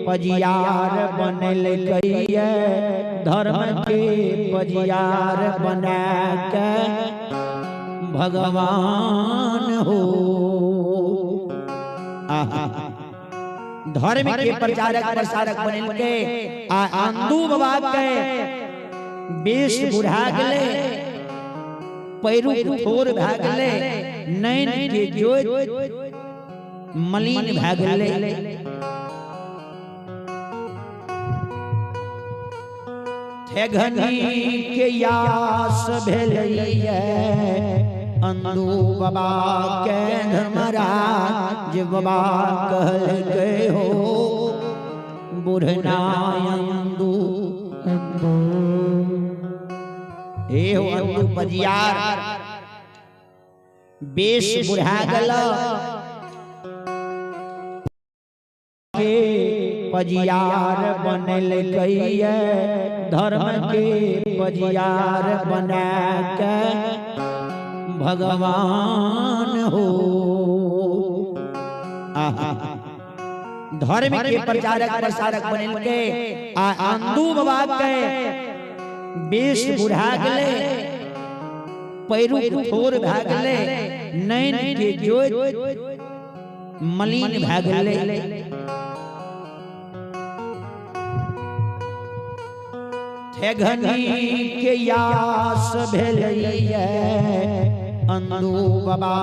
पजियार बनल कहिए धर्म के पजियार बना के भगवान हो। धर्म के प्रचारक प्रसारक बनल के आंदू बाबा के बेश बुढ़ा गले, पैरू थोर भा गले, नैन के ज्योत मलिन भा गले। ठेघनी के यास भेलैया अंदू बाबा के धर्मराज बाबा कहल गए हो बुढ़ना अंदू हे हो अंदू पजियार बेश बुढ़ा गला के पजियार बनल कहिए धर्म के पजियार बना के भगवान हो। धर्म के प्रचारक प्रसारक बनल के आंदू बाबा के बेश बुढ़ा गले, पैरू थोर भा गले, नैन के ज्योत मलिन भा गले। ठेघनी के यास भेलैया अंदू बाबा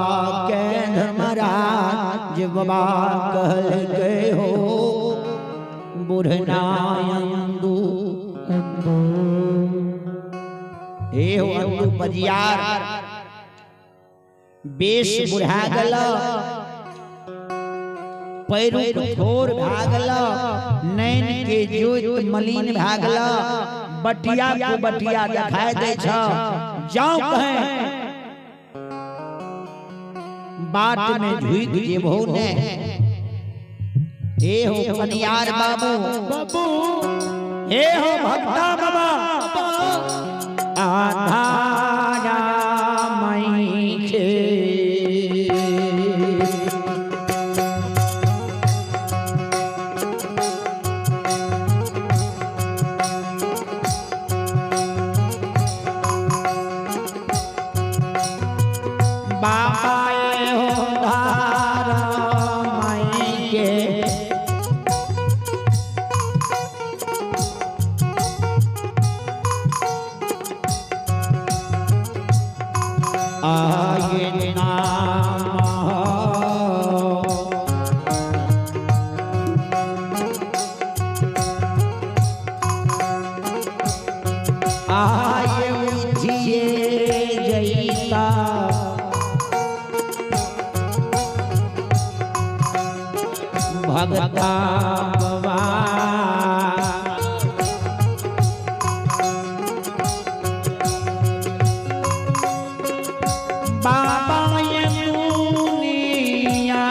के धर्मराज बाबा कहल गए हो बुढ़ना अंदू हे हो अंदू पजियार बेश बुढ़ा गला, पैरू थोर भागला, नैन के ज्योत मलिन भागला। बटिया को बटिया दिखाई दे जाओ कहे बाट में झुक जेबो ने। हे हो कनियार बाबू, हे हो भक्ता बाबा आधारा मई के भगता बाबा बाबा ये दुनिया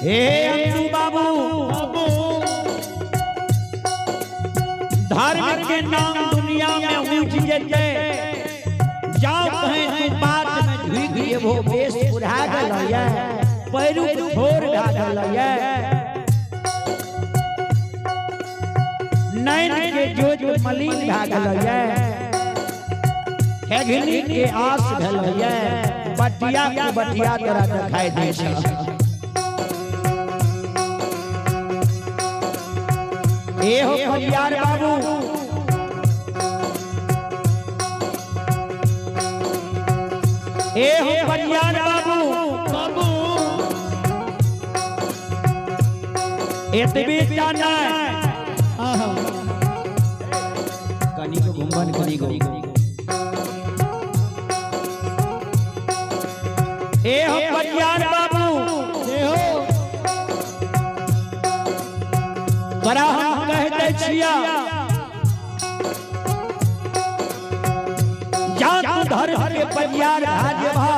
हे अंशु बाबू धर्म के नाम दुनिया में ऊंच जेते जाओ कहीं तू बात में झुक गए वो बेस बुढ़ा गल है पैरू छोड़ गल है नैन के जो मलिन भागल है हेगनी के आस भल है बटिया के बटिया तरह दिखाई दे छ ए हो फरियार बाबू ए हो फरियार बाबू एतबी जाना कनी को घुमबन कनी को ए हो फरियार बाबू ए हो बड़ा हम कहते छिया जा तू धर्म के परियार भाजे भा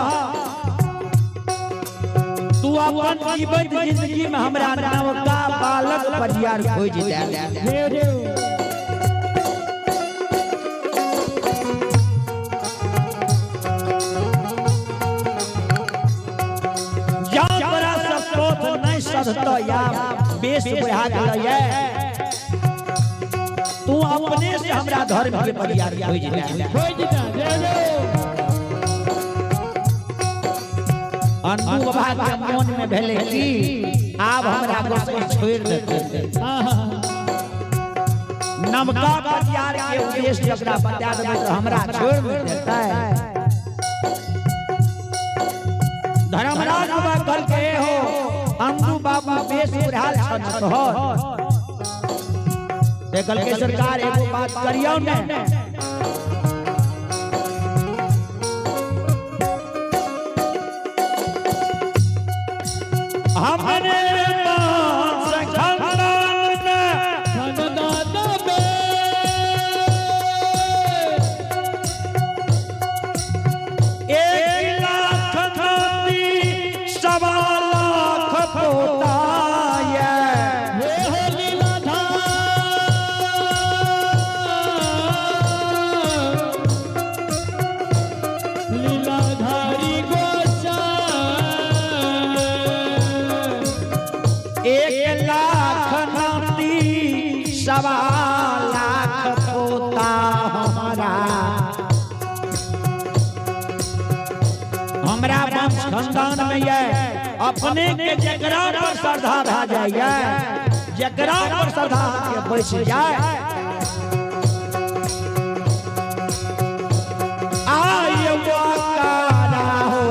तू अपन जीवन जिंदगी में हमरा नाम का बालक परियार खोज दे जा बड़ा सपोत नहीं सधतो या बेस बुढ़ा गल है तू अपने से हमरा धर्म के परियार खोज दे अनु बाबा के मन में भेले की आब हमरा गोसाई छोड़ देते नमका परियार के उद्देश्य जकरा बता देबे तो हमरा छोड़ देता है धर्मराज बाबा कल के हो अनु बाबा बेस बुढ़ाल छन हो ते कल के सरकार एगो बात करियो ने हमने लाख पोता हमरा वंश खानदान में है अपने के जकरा पर श्रद्धा भा जाए जकरा पर श्रद्धा के बैठ जाए आयो कारा हो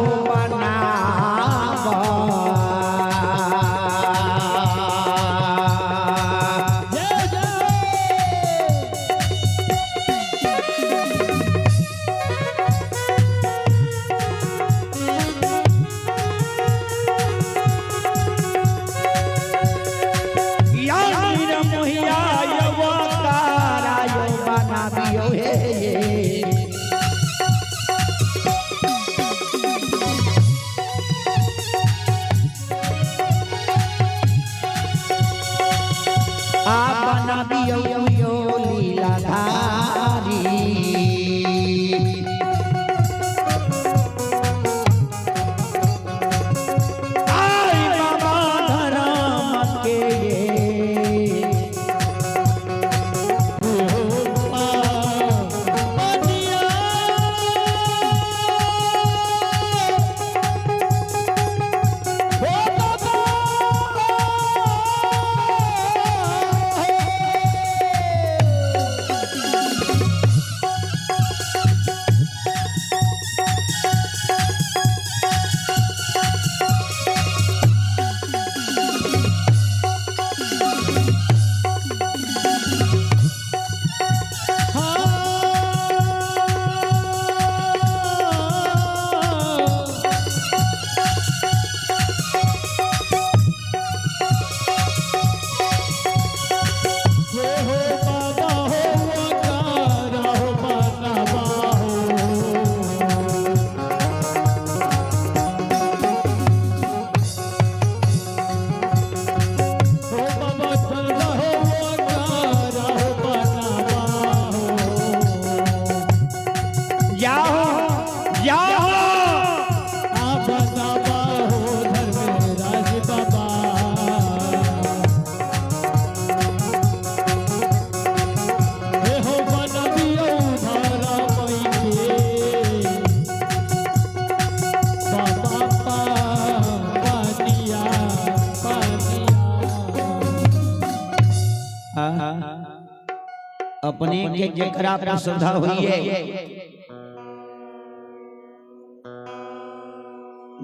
के जेकरा पर श्रद्धा हुई है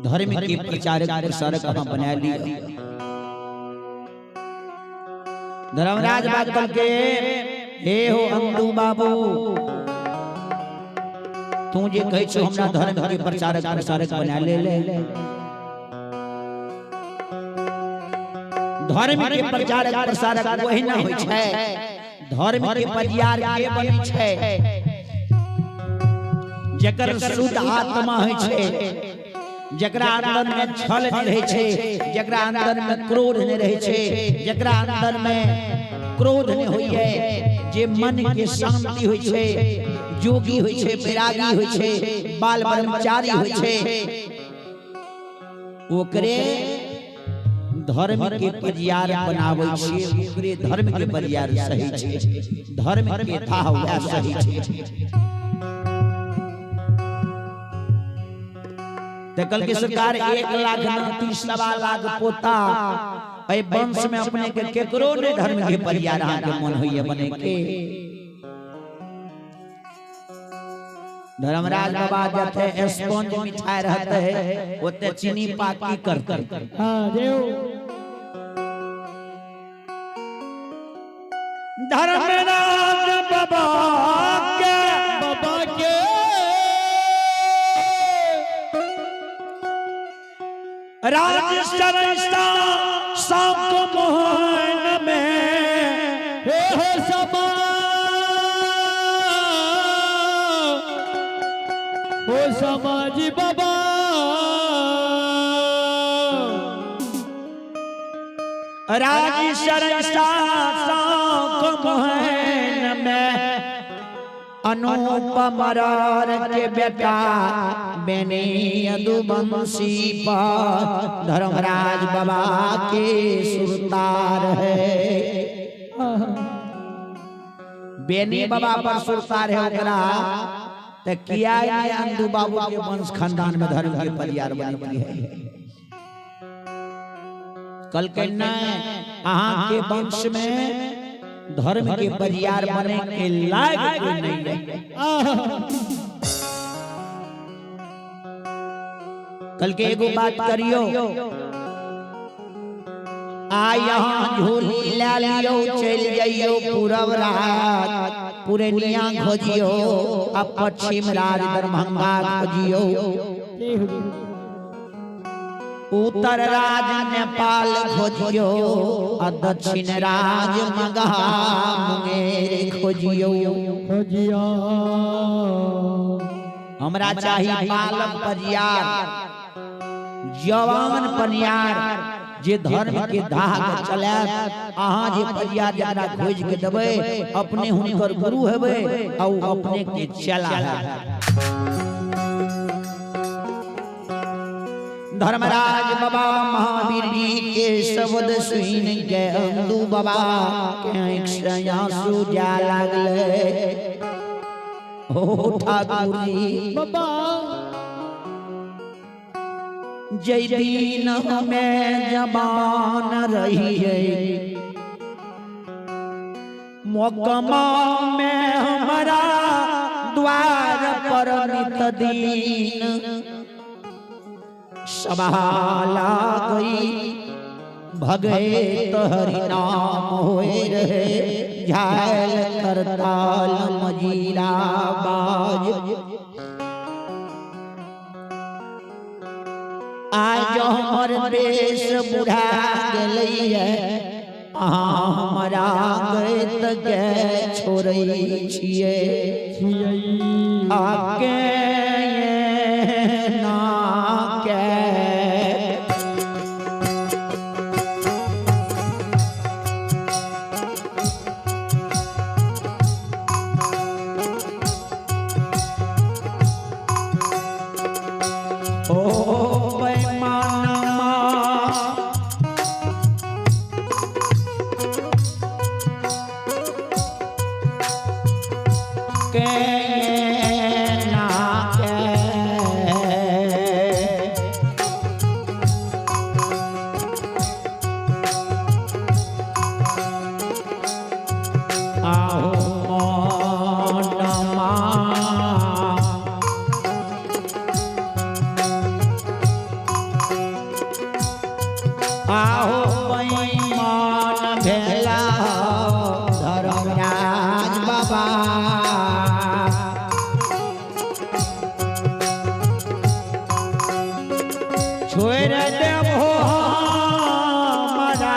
धर्म के प्रचारक प्रसारक हम बना लिया। धर्मराज बात कल के हे हो अंदू बाबू तू जे कहे छो हमरा धर्म के प्रचारक प्रसारक बना ले धर्म के प्रचारक प्रसारक वही ना होय छै, धर्म के परियार के बनै छै जेकर शुद्ध आत्मा होय छै, जकरा अंदर में छल नहीं रहे छे, जकरा अंदर में क्रोध नहीं रहे छे, जकरा अंदर में क्रोध नहीं होय है, जे मन के शांति होय छे, जोगी होय छे, बैरागी होय छे, बाल ब्रह्मचारी होय छे, ओकरे धर्म के परियार बनाबै छे, ओकरे धर्म के परियार सही छे, धर्म के था हुआ सही छे। कल की सरकार 1,29,000 पोता ए वंश में अपने के केकरो ने धर्म के परियार के मन होइए बने के। धर्मराज बाबा जते स्पंज मिठाई रहते है ओते चीनी पाकी करते। हां देव धर्मराज बाबा के राजश्रेष्ठा सांप मोहन में हे हो समा हो समाजी बाबा राजश्रेष्ठा सांप मोहन में अनुपम मरार के बेटा बेने यदुवंशी पर धर्मराज बाबा के सुरतार है। बेने बाबा पर सुरतार है ओकरा त किया यदु बाबू के वंश खानदान में धर्म के परिवार बनती है। कल कहना अहाँ के वंश में धर्म के परिवार बने के लायक कोई नहीं है। कल के एगो बात करियो आ यहाँ झोली ला लियो चल जाइयो पूरब रात पुरनिया खोजियो आ पश्चिम राज दरभंगा खोजियो उत्तर राज नेपाल खोजियो आ दक्षिण राज मगहा मुंगेर खोजियो। हमरा चाहिए बालक परियार जवान परियार जे धर्म के धाग चलात। अहाँ जे परियार जकरा खोज के देबे अपने हुनकर गुरु हेबे आ अपने के चला है। धर्मराज बाबा महावीर जी के शब्द सुन के अंदू बाबा के आंसू जा लागले। ओ ठाकुर जी बाबा जय दिन में जबान रही है मोकमा में हमारा द्वार पर नित दिन सभाला गई भगे हरि नाम होए रहे झायल करताल मजीरा बाज। आज हमर देश बुढ़ा गई है हमारा गत के छोड़ै छियै आके ना के आओ छोड़ देबो हमरा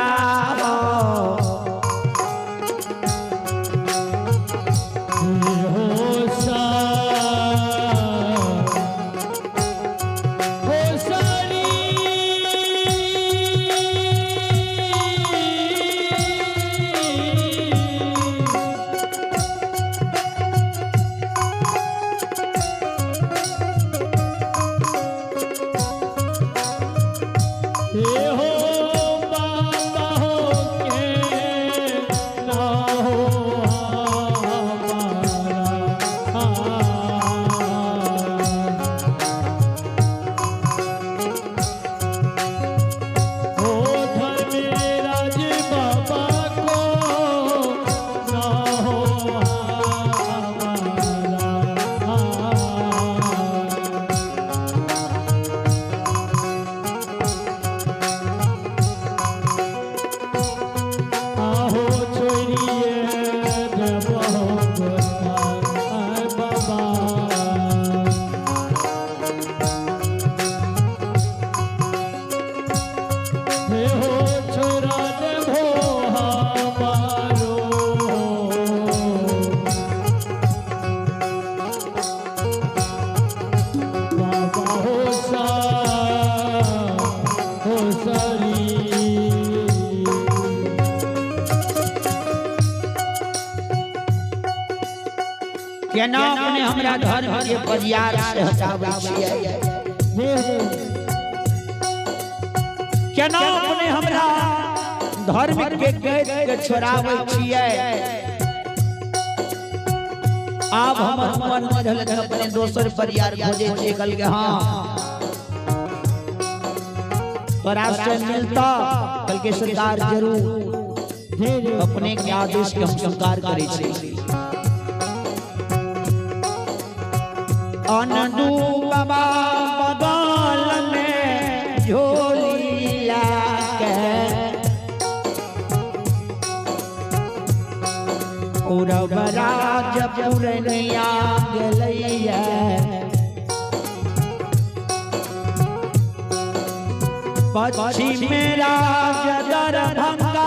केना अपने हमरा धर्म के परियार से हटाबै छियै केना अपने हमरा धर्म के कैद के छोड़ाबै छियै आब हमर मन मधल अपने दोसर परियार खोजे छियै कल के हां तोरा से मिलता कल के सरकार जरूर अपने के आदेश के हम स्वीकार करै छी अनदू बाबा बगल में झोली लाके उड़ब राज पुरनिया गेलैया पश्चिम राज दरभंगा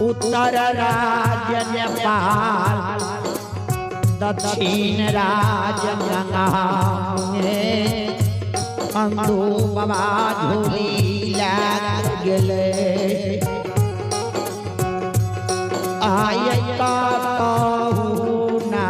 उत्तर राज नेपाल दक्षिण राज गंगा अंधु बाबा झोली लाग गेले आयता कहू ना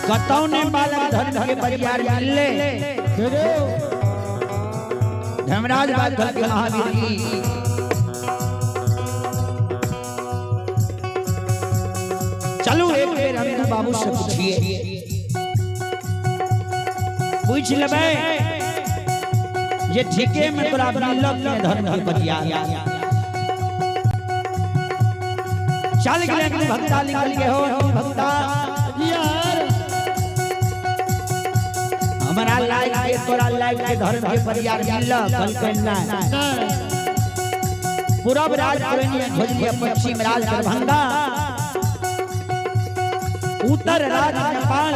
कतौ ने बालक धर्म के परिवार मिलले धर्मराज बात के महावीर की चलो एक बेर हम बाबू से पूछिए पूछ लेबै ये ठीके में तोरा मिलल के धर्म के परिवार चल गए भक्ता निकल के हो भक्ता यार हमारा लाइक के तोरा लाइक के धर्म के परिवार मिलल कल कहना पूरब राज पुरनिया भोजलिया पश्चिम राज दरभंगा उत्तर राज नेपाल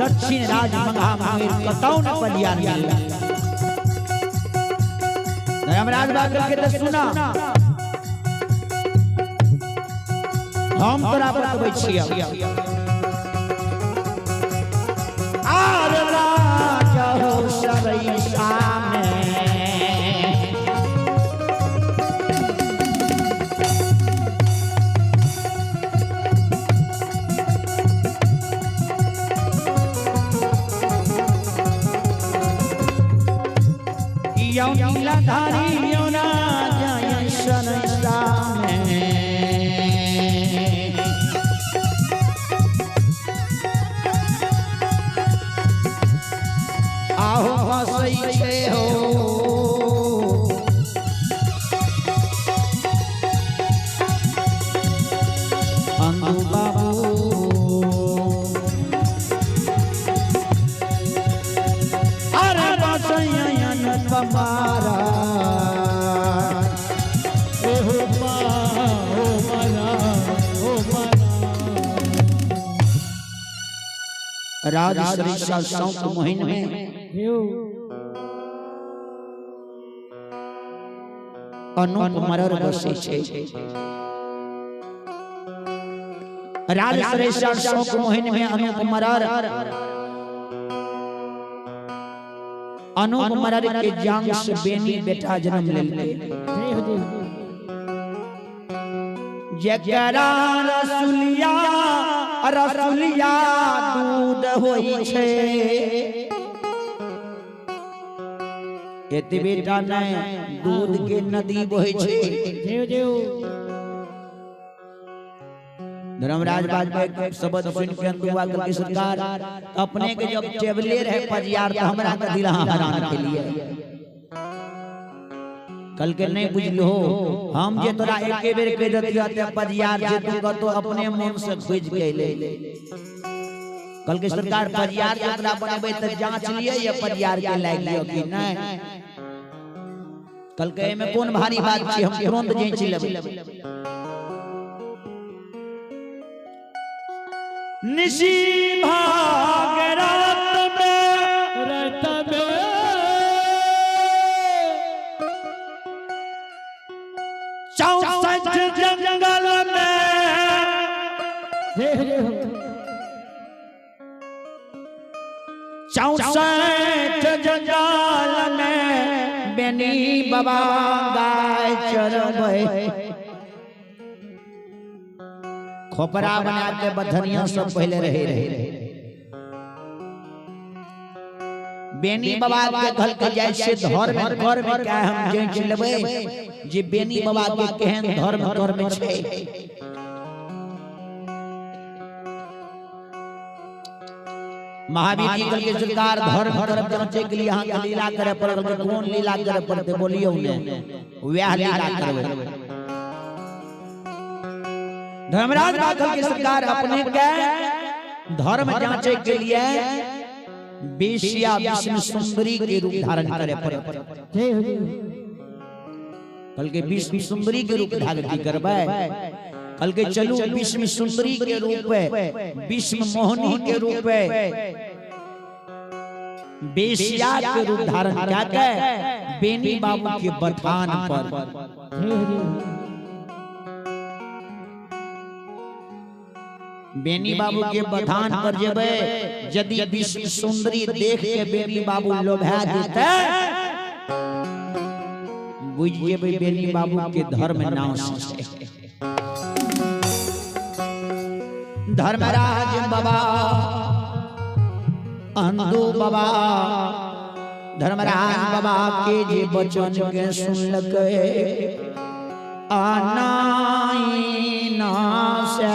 दक्षिण राज मंगामेर कतौ न परिवार मिलल धर्मराज बात के तो सुना हम तोरा बतबै छियै आर राजा हो सरैसा में यो नीलाधारी यो राजा सरैसा में आहो हसै छे हो अंदू बाबू अरे बसैयन पमारा ओ मा ओ मरा ओ मरा राज श्री शौक मोहिन में अनूप मरर बसे छे राज श्रेष्ठ शौक मोहिन में अनूप मरर के जांग से बेनी बेटा जन्म लेले जकरा रसुलिया रसुलिया दूध होई छे एते बेटा ने दूध के नदी बहे छे धर्मराज बाजपा शब्द सुन के अंतुआ के सरकार अपने के जब चेवले रहे परियार तो हमरा के दिला हरान के लिए कल के नहीं बुझलो हम जे तोरा एके बेर कह दतिया ते परियार जे तू तो अपने मन से खोज के ले कल के सरकार परियार यात्रा बनेबे त जांच लिए ये परियार के लाग लियो कि नहीं कल के में कौन भारी बात छी हम तुरंत जांच लेबै निशी भाग रात में चौसठ जंगल में चौसठ जंगल में बेनी बाबा गाय चरबै खोपरा बना के बधनिया सब पहले रहे बेनी बाबा के घर के जाय से धर्म कर में क्या हम जांच लेबै जे बेनी बाबा के केहन धर्म कर में छै महावीर जी के सरकार धर्म कर जांचे के लिए यहां के लीला करे पड़ल कौन लीला करे पड़ते बोलियो ने वह लीला करबै धर्मराज बादल की सरकार अपने के धर्म जांचे के लिए बेशिया विष्णु सुंदरी के रूप धारण करे पड़े कल के विष्णु सुंदरी के रूप धारण करबै कल के चलू विष्णु सुंदरी के रूप में विष्णु मोहनी के रूप में बेशिया के रूप धारण करके बेनी बाबू के बथान पर बेनी बाबू के बथान पर जेबे यदि विष्णु सुंदरी देख के बेनी बाबू लोभा देते बुझ जेबे बेनी बाबू के धर्म नाश छै धर्मराज बाबा अंधु बाबा धर्मराज बाबा के जे बचन के सुनलकै आनाई नासे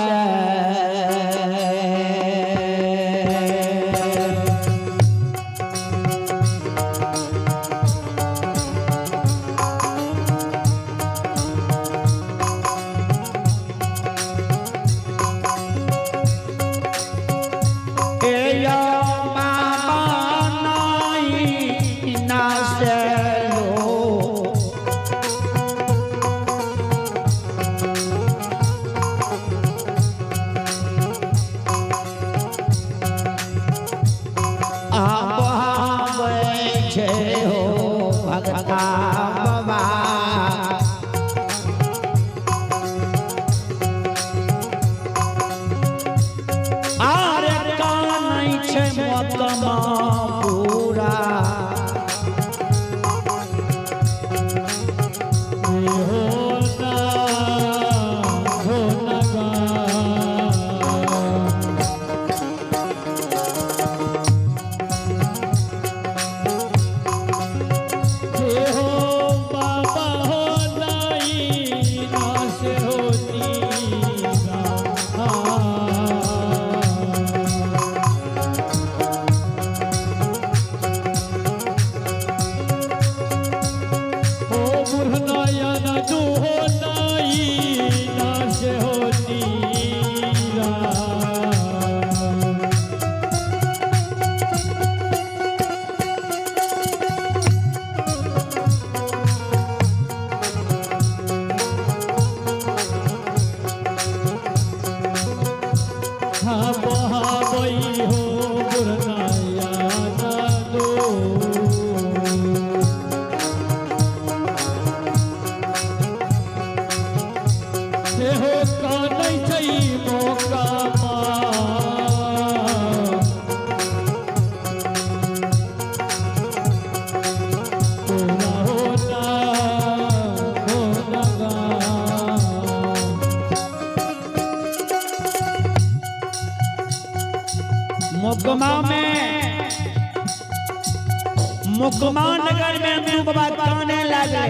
मुकमा नगर में अंधु बाबा गाने लगे।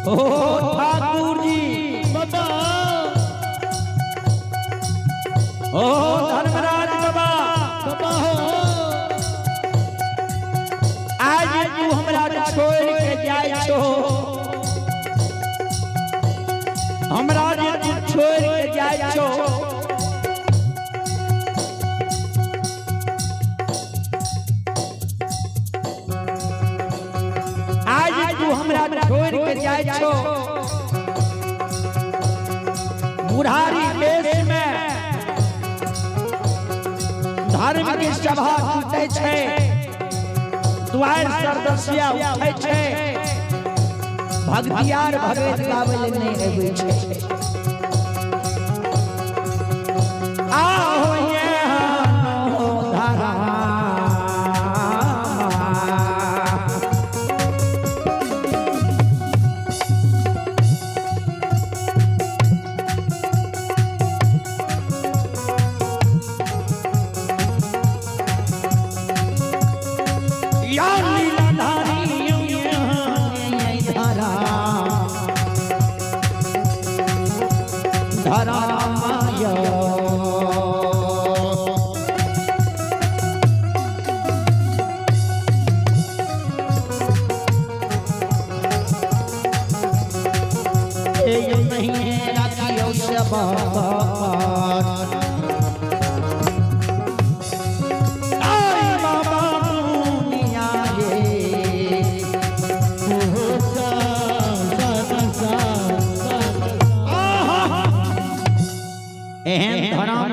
ओ ठाकुर जी बाबा, ओ धर्मराज बाबा, बाबा हो आज तू हमरा छोड़ के जाय छो, हमरा तू छोड़ के जाय छो। छोड़ के जाय छो बुढ़ारी देश में धर्म की सभा टूटे छे, द्वार सरदस्या उठे छे, भक्तियार भगत गावल नहीं आबै छे। आओ ये धारा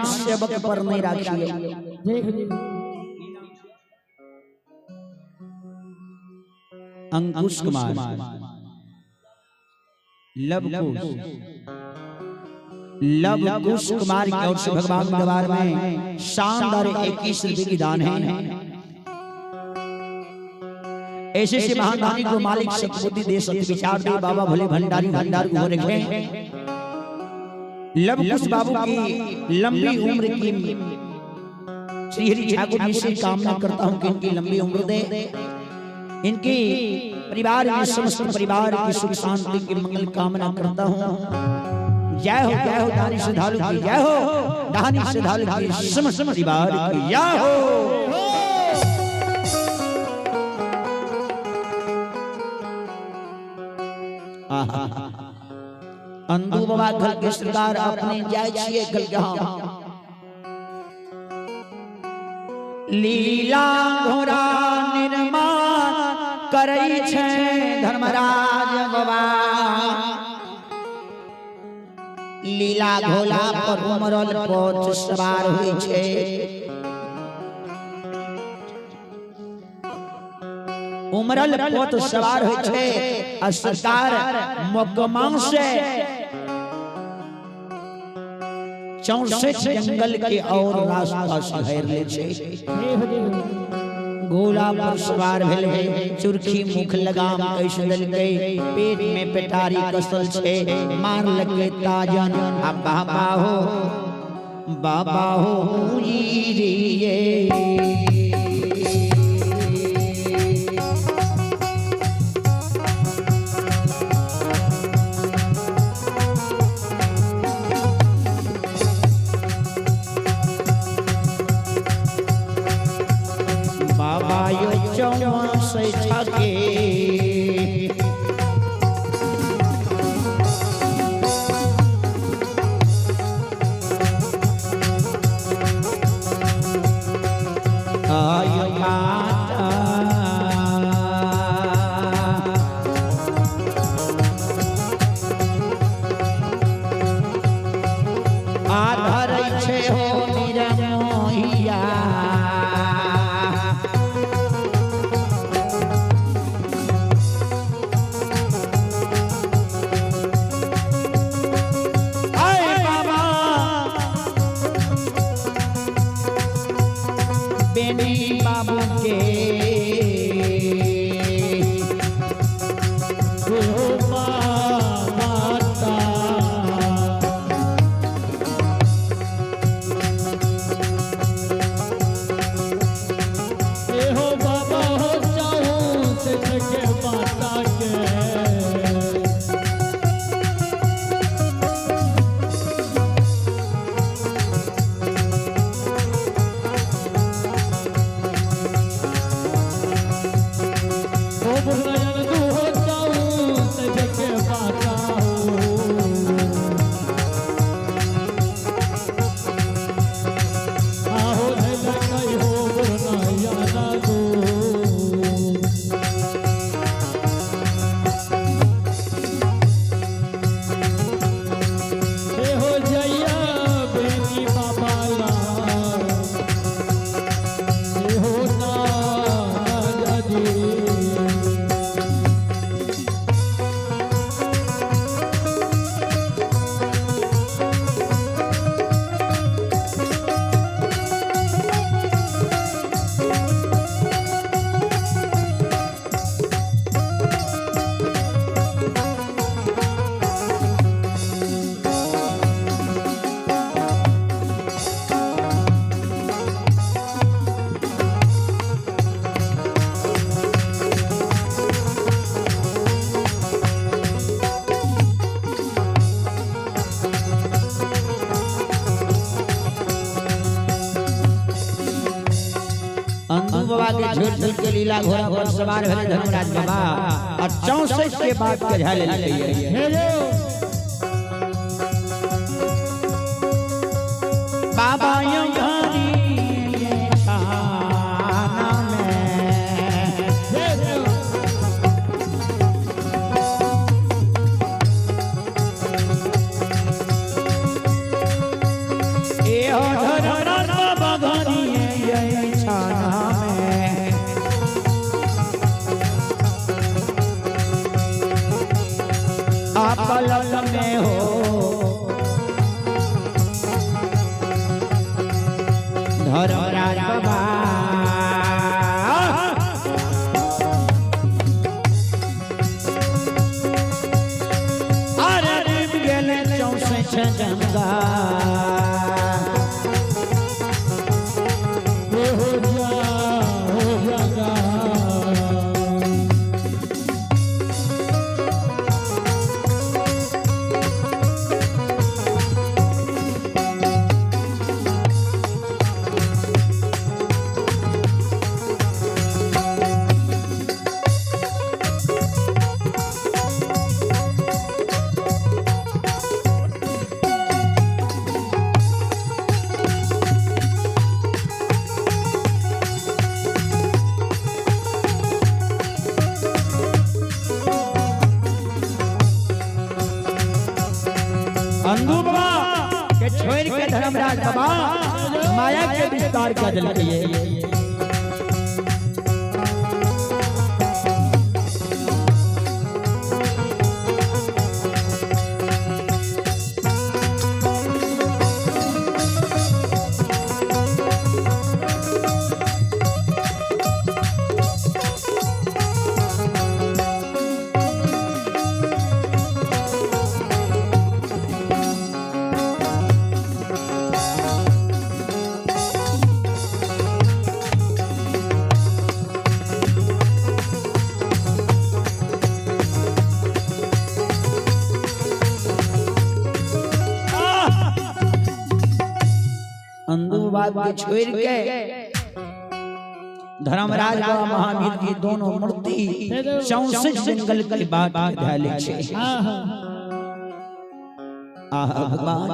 सेवक पर नहीं राखिए। अंकुश कुमार लवकुश कुमार की ओर से भगवान दरबार में शानदार 21 रुपए की दान है। ऐसे से महादानी को मालिक सतबुद्धि दे, सत्य विचार दे, बाबा भले भंडारी भंडार को रखे। लवकुश बाबू की लंबी उम्र की श्री हरि ठाकुर जी से कामना करता हूँ कि इनकी लंबी उम्र दे, इनकी परिवार में समस्त परिवार की सुख शांति की मंगल कामना करता हूँ। जय हो दानी श्रद्धालु की जय हो, दानी श्रद्धालु की समस्त परिवार की जय हो। अंदू बाबा घर के सरकार अपने जाय छिए गल जहां लीला घोड़ा निर्माण करई छे धर्मराज बाबा। लीला घोड़ा पर उमरल पोथ सवार होई छे, उमरल पोथ सवार होई छे आ सरकार मोकमा से 64 जंगल के और रास्ता शहर ले छे। घोड़ा पर सवार भेल है, चुरखी मुख लगाम कैसे ललकै, पेट में पेटारी कसल छे, मार लगे ताजन आ बाबा हो रे। बाबू के बाबा के झूठ झूठ के लीला घोड़ा पर सवार भेले धर्मराज बाबा और 64 के बाद के झाले लगे बाबा यूं घारी खाना में ए हो धर्मराज बाबा घारी ये छाना पलक में हो धर्मराज बाबा अरे रिप गेले 64 जंगा बाबा के छोड़ के धर्मराज बाबा माया के विस्तार कर दिलकैये। के छोड़ के धर्मराज व महावीर की दोनों मूर्ति 64 जंगल की बात ध्याले छे। भगवान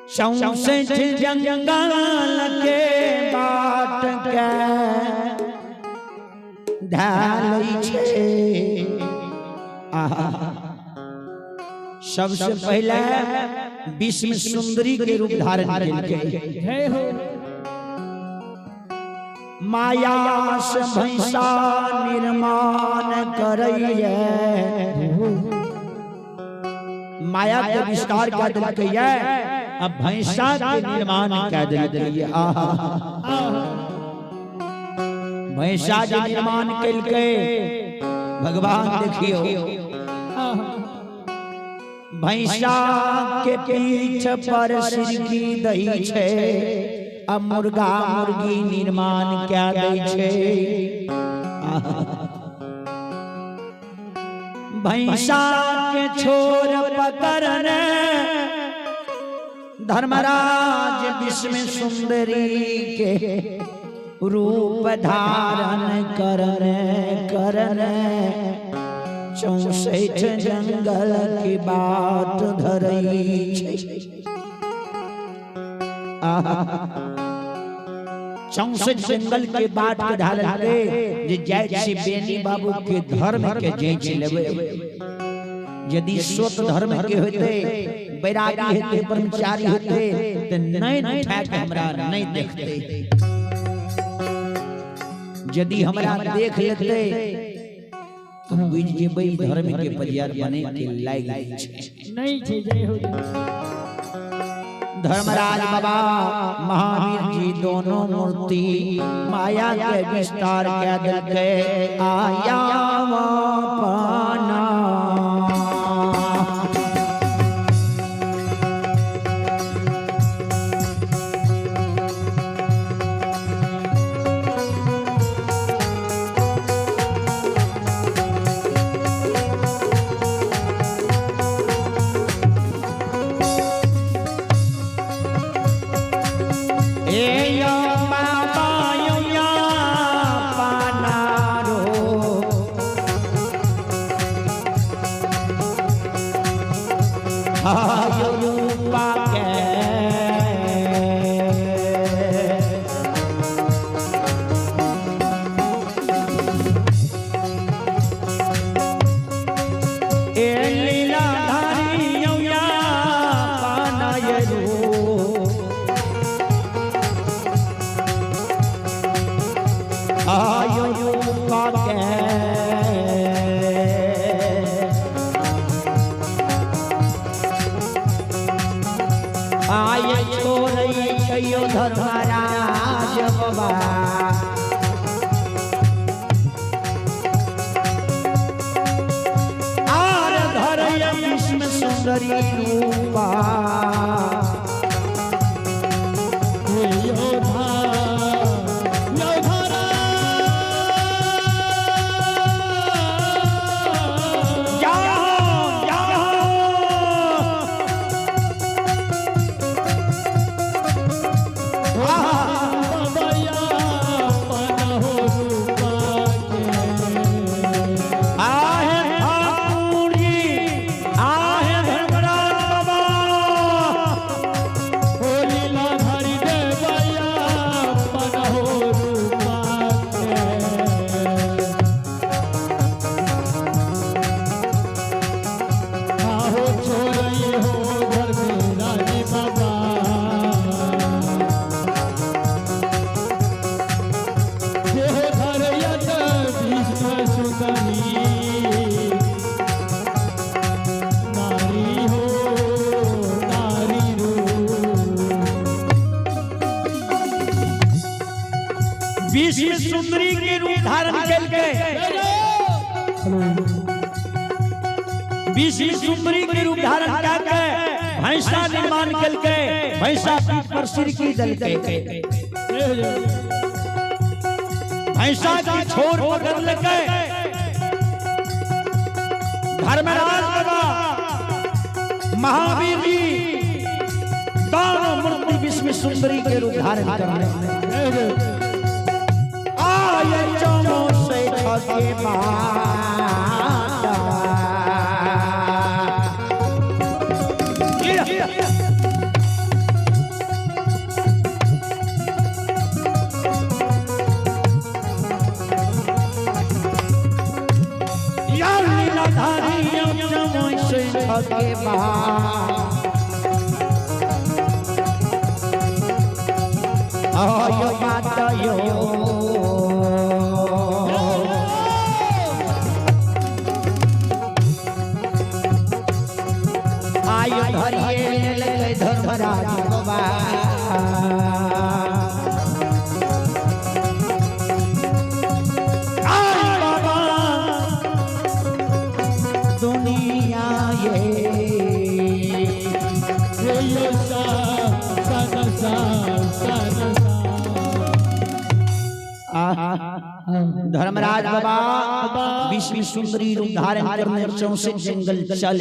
64 जंगल के बात के ध्याले छे। सबसे पहले विश्व सुंदरी के रूप धारण किए माया से भैंसा निर्माण करैये। माया के विस्तार कर दिलकैये, अब भैंसा के निर्माण कर दिलकैये। भैंसा के निर्माण केलकै भगवान देखियो भैंसा के पीठ पर सिरकी दई छे, अब मुर्गा मुर्गी निर्माण क्या दई छे। भैंसा के छोर पकड़ने धर्मराज विश्व सुंदरी के रूप धारण करने 64 जंगल की बात धरई छे। 64 जंगल के बात के ढाल के जे जय श्री बेनी बाबू के धर्म के जय लेवे। यदि स्वत धर्म के होते बैरागी होते ब्रह्मचारी होते तो नहीं उठा के हमरा नहीं देखते। यदि हमरा देख लेते तो बुझ जेबै धर्म के परियार बने के लायक नहीं छे। जय हो धर्मराज बाबा महावीर जी दोनों मूर्ति माया के विस्तार के दिलके आया पाना। धर्मराज बाबा आर धरय विश्व सुंदरी रूपा विश्व सुंदरी के रूप धारण करके विश्व सुंदरी के रूप धारण करके भैंसा निर्माण करके भैंसा पीठ पर सिर की दल के भैंसा की छोर पकड़ लेके धर्मराज बाबा महावीर जी दानव मूर्ति विश्व सुंदरी के रूप धारण करने आये चमो से खगे आयो धरिए लगे धर्मराज बाबा दुनिया धर्मराज बाबा विश्व सुंदरी रूप धारण करने चौसे जंगल चल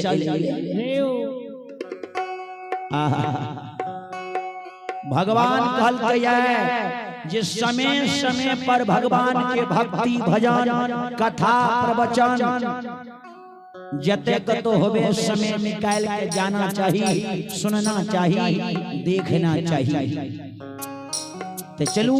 भगवान कहल है जिस समय समय पर भगवान के भक्ति भजन कथा प्रवचन जतेक तो होवे समय निकाल के जाना चाहिए, सुनना चाहिए, देखना चाहिए। तो चलू